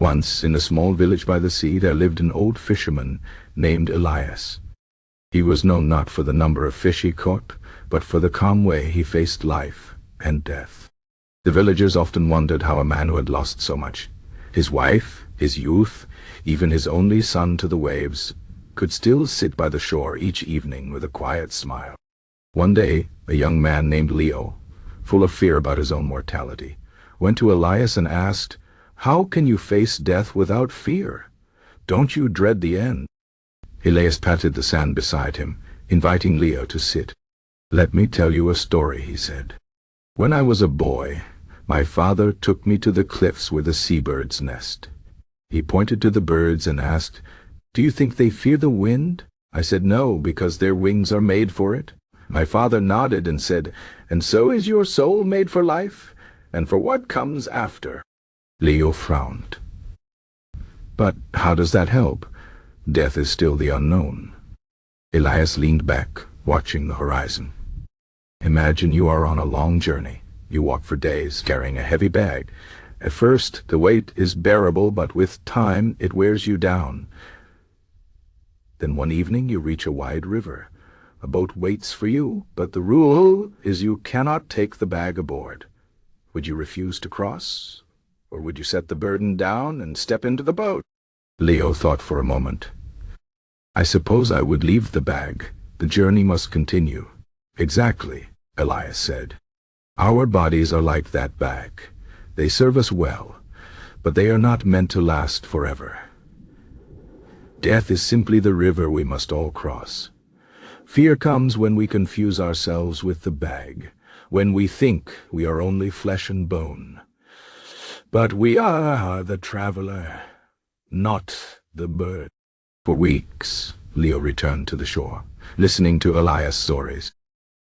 Once, in a small village by the sea, there lived an old fisherman named Elias. He was known not for the number of fish he caught, but for the calm way he faced life and death. The villagers often wondered how a man who had lost so much, his wife, his youth, even his only son to the waves, could still sit by the shore each evening with a quiet smile. One day, a young man named Leo, full of fear about his own mortality, went to Elias and asked, "How can you face death without fear? Don't you dread the end?" Elias patted the sand beside him, inviting Leo to sit. "Let me tell you a story," he said. "When I was a boy, my father took me to the cliffs where the seabirds nest. He pointed to the birds and asked, 'Do you think they fear the wind?' I said, 'No, because their wings are made for it.' My father nodded and said, 'And so is your soul made for life, and for what comes after?'" Leo frowned. "But how does that help? Death is still the unknown." Elias leaned back, watching the horizon. "Imagine you are on a long journey. You walk for days, carrying a heavy bag. At first, the weight is bearable, but with time, it wears you down. Then one evening, you reach a wide river. A boat waits for you, but the rule is you cannot take the bag aboard. Would you refuse to cross? Or would you set the burden down and step into the boat?" Leo thought for a moment. "I suppose I would leave the bag. The journey must continue." "Exactly," Elias said. "Our bodies are like that bag. They serve us well, but they are not meant to last forever. Death is simply the river we must all cross. Fear comes when we confuse ourselves with the bag, when we think we are only flesh and bone. But we are the traveler, not the bird." For weeks, Leo returned to the shore, listening to Elias' stories.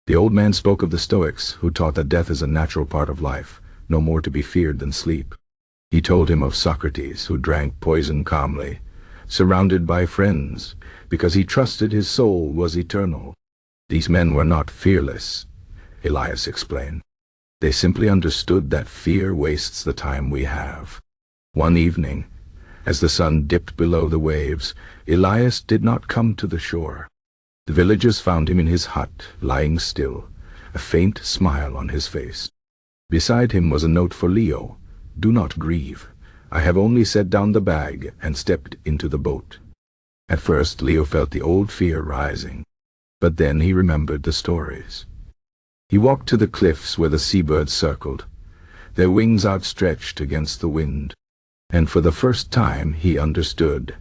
The old man spoke of the Stoics, who taught that death is a natural part of life, no more to be feared than sleep. He told him of Socrates, who drank poison calmly, surrounded by friends, because he trusted his soul was eternal. These men were not fearless, Elias explained. They simply understood that fear wastes the time we have. One evening, as the sun dipped below the waves, Elias did not come to the shore. The villagers found him in his hut, lying still, a faint smile on his face. Beside him was a note for Leo. "Do not grieve. I have only set down the bag and stepped into the boat." At first Leo felt the old fear rising, but then he remembered the stories. He walked to the cliffs where the seabirds circled, their wings outstretched against the wind, and for the first time he understood.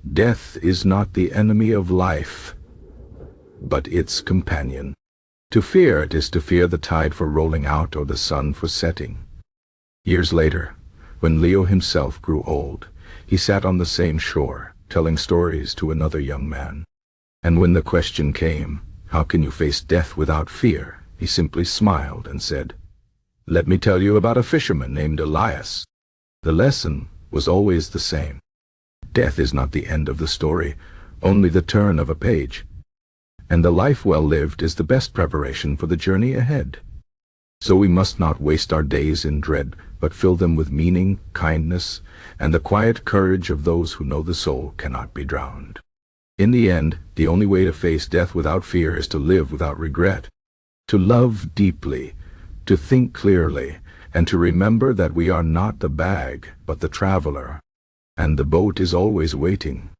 Death is not the enemy of life, but its companion. To fear it is to fear the tide for rolling out or the sun for setting. Years later, when Leo himself grew old, he sat on the same shore, telling stories to another young man. And when the question came, "How can you face death without fear?" he simply smiled and said, "Let me tell you about a fisherman named Elias." The lesson was always the same. Death is not the end of the story, only the turn of a page. And the life well lived is the best preparation for the journey ahead. So we must not waste our days in dread, but fill them with meaning, kindness, and the quiet courage of those who know the soul cannot be drowned. In the end, the only way to face death without fear is to live without regret, to love deeply, to think clearly, and to remember that we are not the bag, but the traveler, and the boat is always waiting.